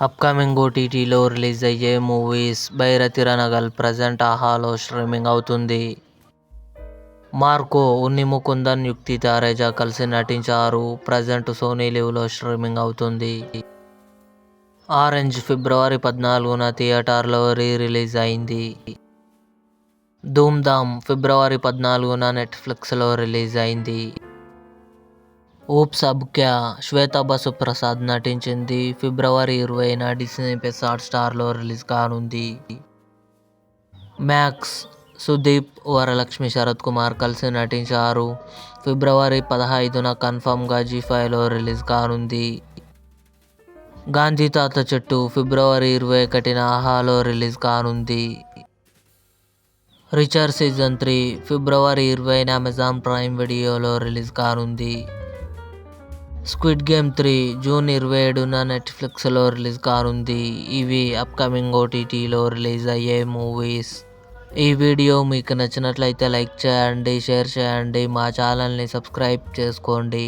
Upcoming ఓటీటీలో release అయ్యే movies. 'Bhairathi Ranagal' present ఆహాలో స్ట్రీమింగ్ అవుతుంది. మార్కో, ఉన్ని ముకుందన్, యుక్తి తేజ కలిసి నటించారు. ప్రజెంట్ సోనీ లివ్లో స్ట్రీమింగ్ అవుతుంది. ఆరెంజ్ ఫిబ్రవరి 14న థియేటర్లో రిలీజ్ అయింది. ధూమ్ ధామ్ ఫిబ్రవరి 14న నెట్ఫ్లిక్స్లో రిలీజ్ అయింది. ఊప్స్ అబ్ క్యా శ్వేతా బసు ప్రసాద్ నటించింది. ఫిబ్రవరి 20న డిస్నీ ప్లస్ హాట్స్టార్లో రిలీజ్ కానుంది. మ్యాక్స్ సుదీప్, వరలక్ష్మి శరత్ కుమార్ కలిసి నటించారు. ఫిబ్రవరి 15న కన్ఫర్మ్గా జీ5లో రిలీజ్ కానుంది. గాంధీ తాత చెట్టు ఫిబ్రవరి 21న ఆహాలో రిలీజ్ కానుంది. రిచర్ సీజన్ 3 ఫిబ్రవరి 20న అమెజాన్ ప్రైమ్ వీడియోలో రిలీజ్ కానుంది. స్క్విడ్ గేమ్ 3 జూన్ 27న నెట్ఫ్లిక్స్లో రిలీజ్ కానుంది. ఇవి అప్కమింగ్ ఓటీటీలో రిలీజ్ అయ్యే మూవీస్. ఈ వీడియో మీకు నచ్చినట్లయితే లైక్ చేయండి, షేర్ చేయండి, మా ఛానల్ని సబ్స్క్రైబ్ చేసుకోండి.